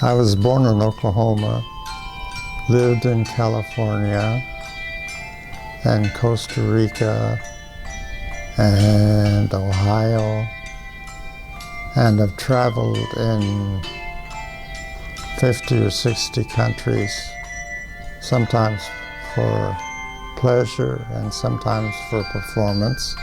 I was born in Oklahoma, lived in California and Costa Rica and Ohio, and I've traveled in 50 or 60 countries, sometimes for pleasure and sometimes for performance,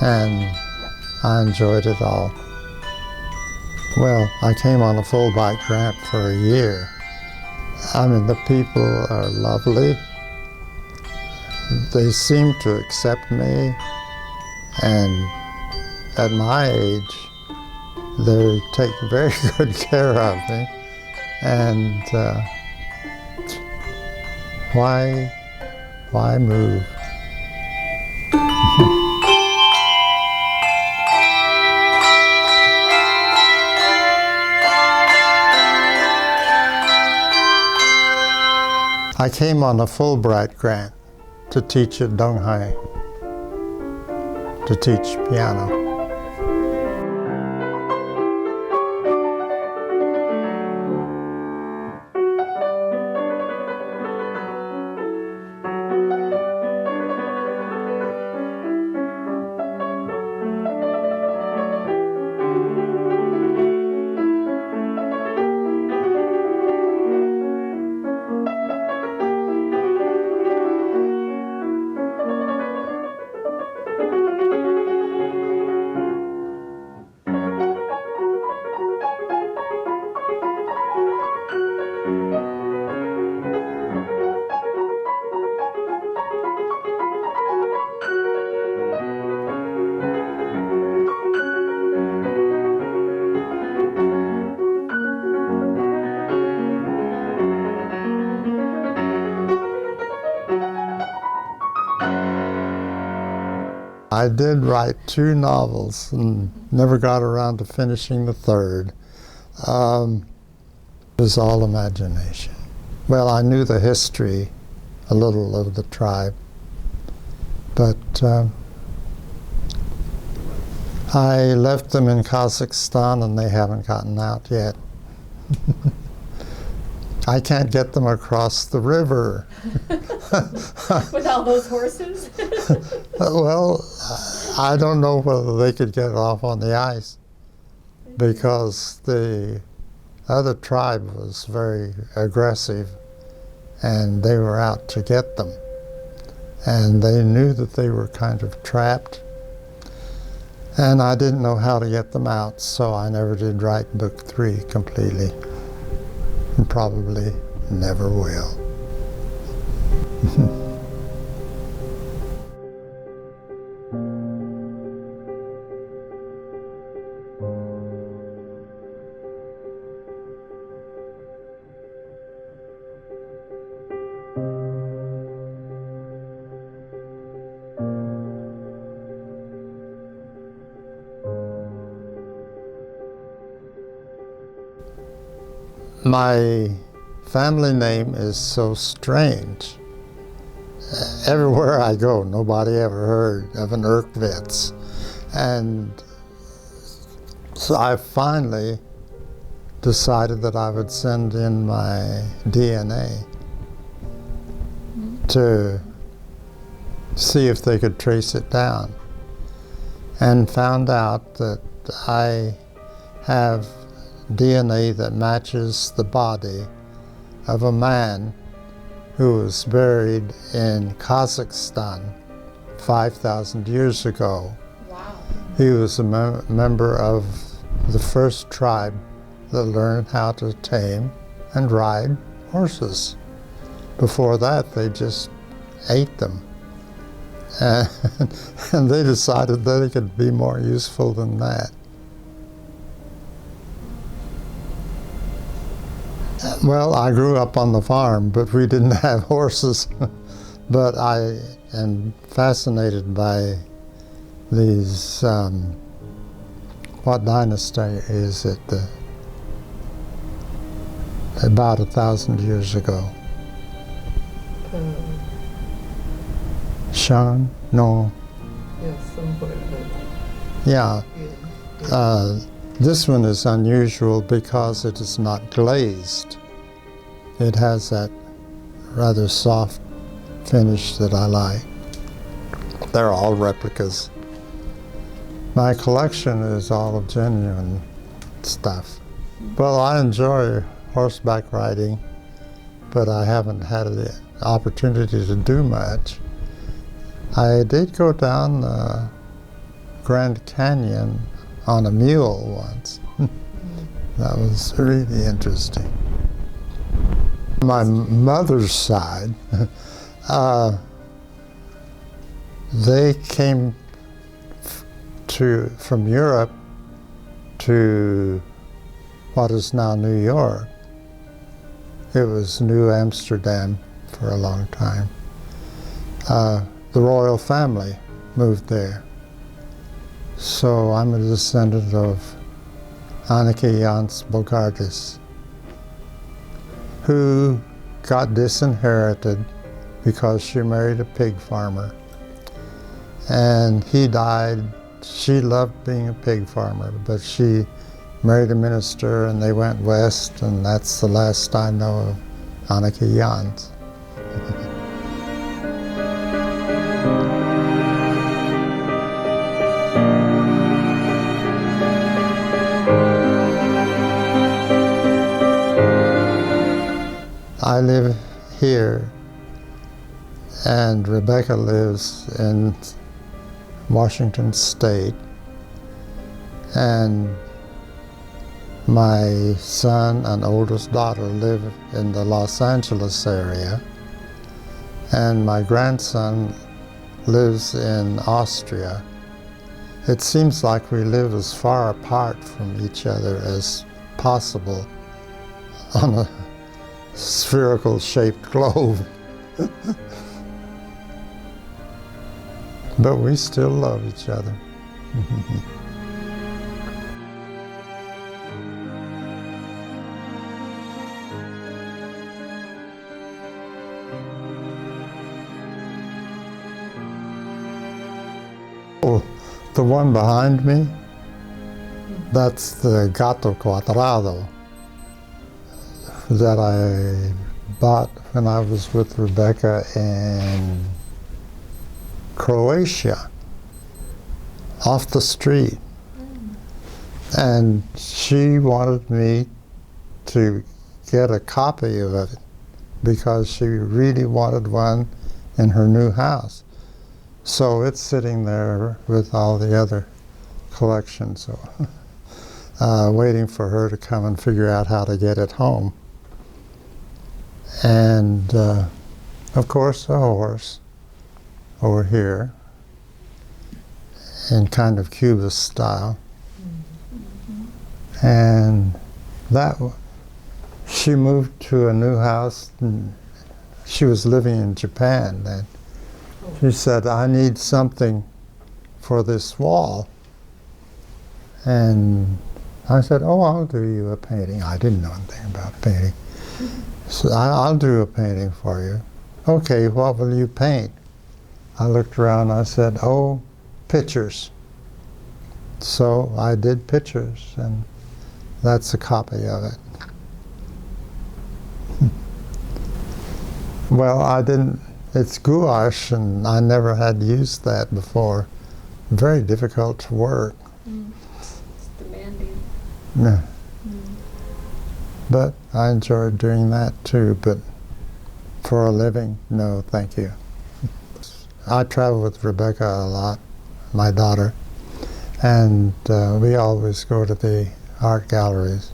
and I enjoyed it all. Well, I came on a Fulbright grant for a year. I mean, the people are lovely. They seem to accept me, and at my age, they take very good care of me. And why move? I came on a Fulbright grant to teach at Donghai, to teach piano. I did write 2 novels and never got around to finishing the 3rd. It was all imagination. Well, I knew the history, a little of the tribe, but I left them in Kazakhstan and they haven't gotten out yet. I can't get them across the river. With all those horses? Well, I don't know whether they could get off on the ice, because the other tribe was very aggressive and they were out to get them. And they knew that they were kind of trapped, and I didn't know how to get them out, so I never did write book 3 completely. And probably never will. My family name is so strange. Everywhere I go, nobody ever heard of an Erkwitz. And so I finally decided that I would send in my DNA to see if they could trace it down, and found out that I have DNA that matches the body of a man who was buried in Kazakhstan 5,000 years ago. Wow. He was a member of the first tribe that learned how to tame and ride horses. Before that, they just ate them. And they decided that it could be more useful than that. Well, I grew up on the farm, but we didn't have horses. But I am fascinated by these, what dynasty is it? About 1,000 years ago. Shan? No. Yeah, somewhere. Yeah. This one is unusual because it is not glazed. It has that rather soft finish that I like. They're all replicas. My collection is all of genuine stuff. Well, I enjoy horseback riding, but I haven't had the opportunity to do much. I did go down the Grand Canyon on a mule once. That was really interesting. My mother's side, they came from Europe to what is now New York. It was New Amsterdam for a long time. The royal family moved there. So I'm a descendant of Anneke Jans Bogardus, who got disinherited because she married a pig farmer. And he died. She loved being a pig farmer, but she married a minister and they went west, and that's the last I know of Anneke Jans. I live here, and Rebecca lives in Washington State, and my son and oldest daughter live in the Los Angeles area, and my grandson lives in Austria. It seems like we live as far apart from each other as possible on a spherical shaped globe. But we still love each other. Oh, the one behind me, that's the Gato Cuadrado that I bought when I was with Rebecca in Croatia, off the street. And she wanted me to get a copy of it because she really wanted one in her new house. So it's sitting there with all the other collections, waiting for her to come and figure out how to get it home. And of course, a horse over here in kind of Cubist style. And she moved to a new house, and she was living in Japan then. She said, I need something for this wall. And I said, oh, I'll do you a painting. I didn't know anything about painting. So I'll do a painting for you. Okay, what will you paint? I looked around, I said, oh, pictures. So I did pictures, and that's a copy of it. Well, I didn't, it's gouache, and I never had used that before. Very difficult to work. It's demanding. Yeah. But I enjoyed doing that too, but for a living, no, thank you. I travel with Rebecca a lot, my daughter, and we always go to the art galleries.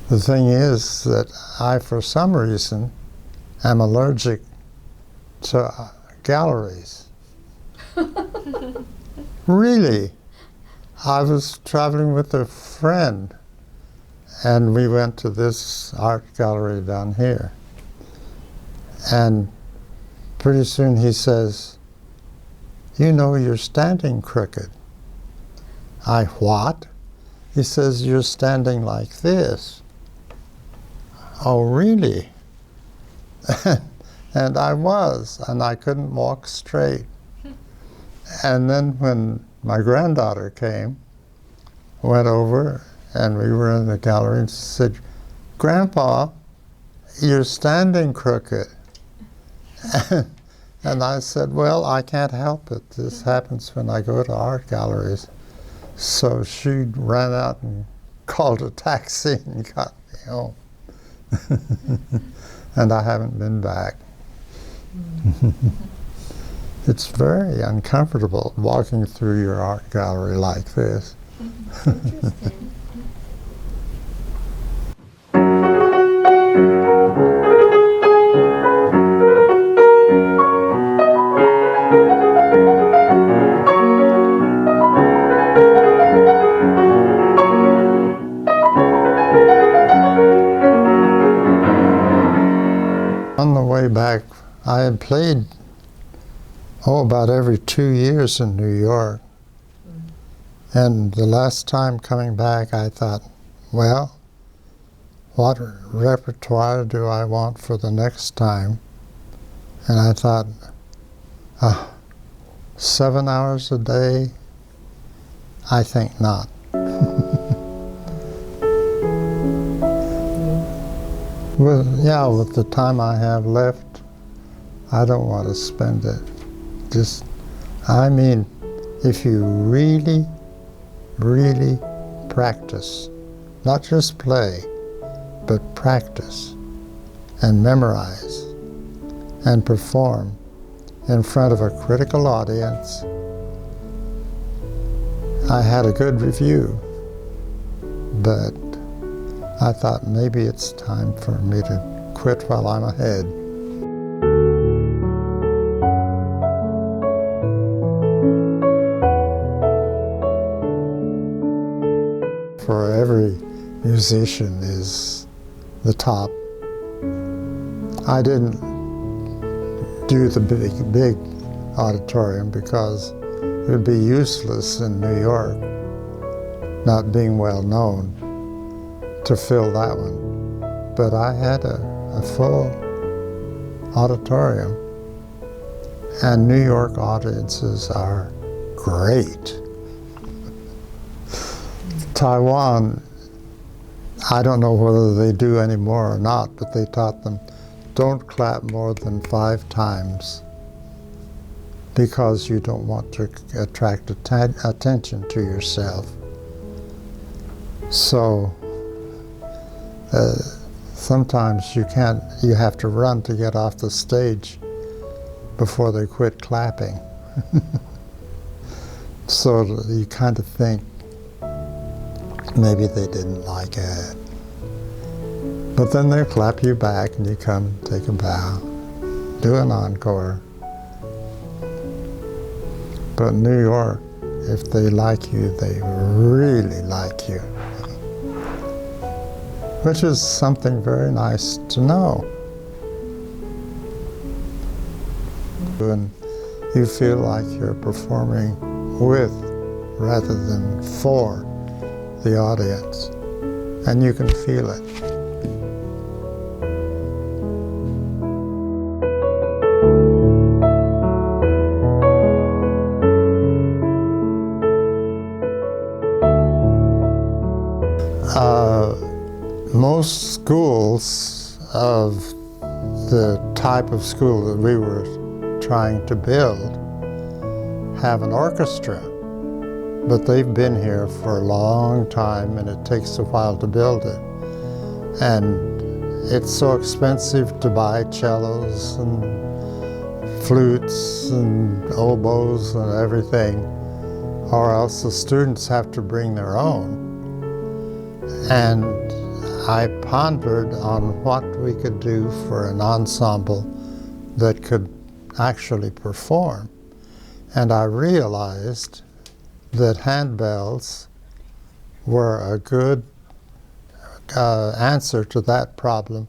The thing is that I, for some reason, am allergic to galleries. Really. I was traveling with a friend, and we went to this art gallery down here. And pretty soon he says, you know, you're standing crooked. I, what? He says, you're standing like this. Oh, really? And I was, and I couldn't walk straight. And then when my granddaughter came, went over and we were in the gallery and she said, "Grandpa, you're standing crooked." And I said, "Well, I can't help it. This happens when I go to art galleries." So she ran out and called a taxi and got me home. And I haven't been back. It's very uncomfortable walking through your art gallery like this. Interesting. On the way back, I had played, about every 2 years in New York. And the last time coming back, I thought, well, what repertoire do I want for the next time? And I thought, 7 hours a day? I think not. With the time I have left, I don't want to spend it. If you really, really practice, not just play, but practice and memorize and perform in front of a critical audience. I had a good review, but I thought maybe it's time for me to quit while I'm ahead. For every musician is the top. I didn't do the big auditorium because it would be useless in New York, not being well known, to fill that one. But I had a full auditorium, and New York audiences are great. Taiwan, I don't know whether they do anymore or not, but they taught them, don't clap more than 5 times because you don't want to attract attention to yourself. So sometimes you have to run to get off the stage before they quit clapping. So you kind of think, maybe they didn't like it. But then they clap you back and you come take a bow, do an encore. But New York, if they like you, they really like you. Which is something very nice to know. And you feel like you're performing with rather than for the audience, and you can feel it. Most schools of the type of school that we were trying to build have an orchestra. But they've been here for a long time, and it takes a while to build it. And it's so expensive to buy cellos and flutes and oboes and everything, or else the students have to bring their own. And I pondered on what we could do for an ensemble that could actually perform. And I realized that handbells were a good answer to that problem,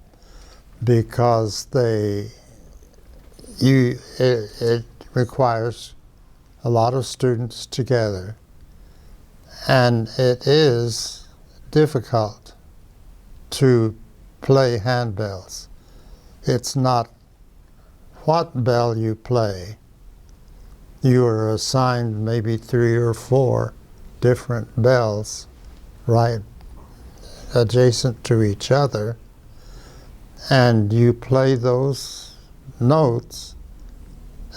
because it requires a lot of students together, and it is difficult to play handbells. It's not what bell you play. You are assigned maybe 3 or 4 different bells right adjacent to each other, and you play those notes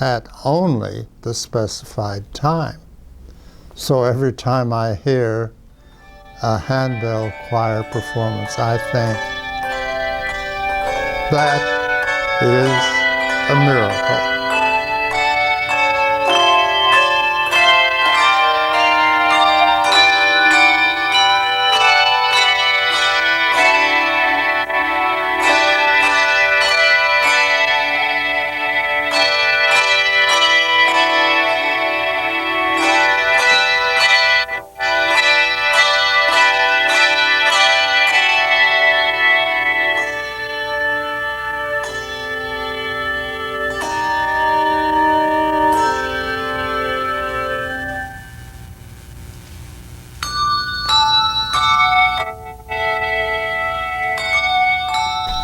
at only the specified time. So every time I hear a handbell choir performance, I think that is a miracle.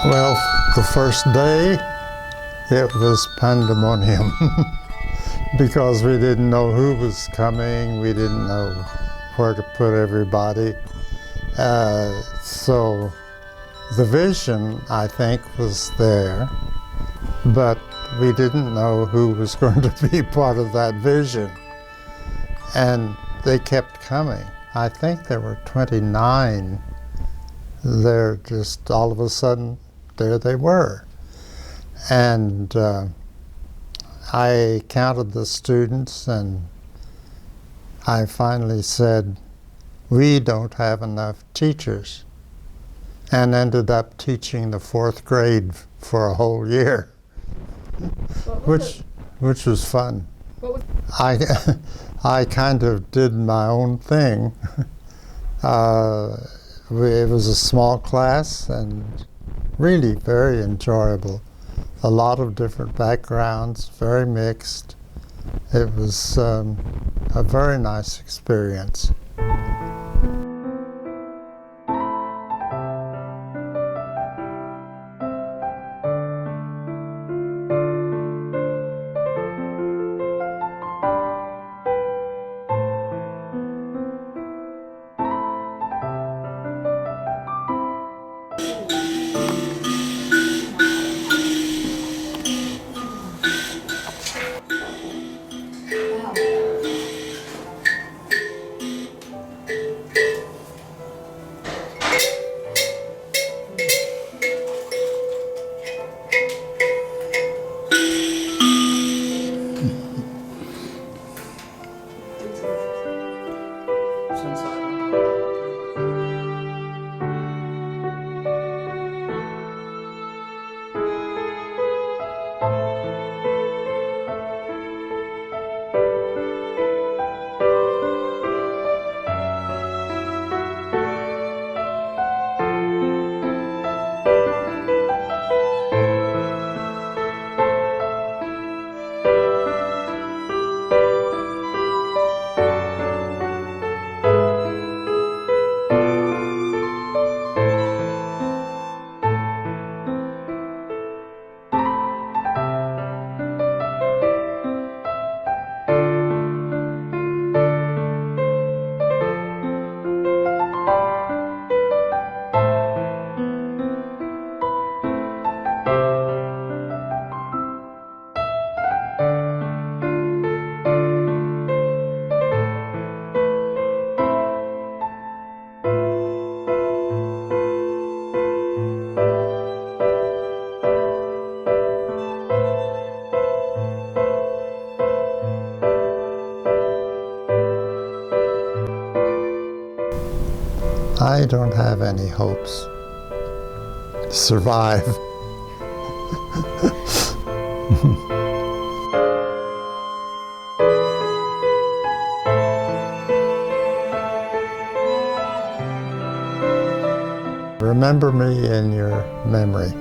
Well, the first day, it was pandemonium because we didn't know who was coming, we didn't know where to put everybody. So the vision, I think, was there, but we didn't know who was going to be part of that vision. And they kept coming. I think there were 29. They're just all of a sudden, there they were. And I counted the students, and I finally said, we don't have enough teachers, and ended up teaching the 4th grade for a whole year, which was fun. I kind of did my own thing. It was a small class and really very enjoyable. A lot of different backgrounds, very mixed. It was a very nice experience. I don't have any hopes to survive. Remember me in your memory.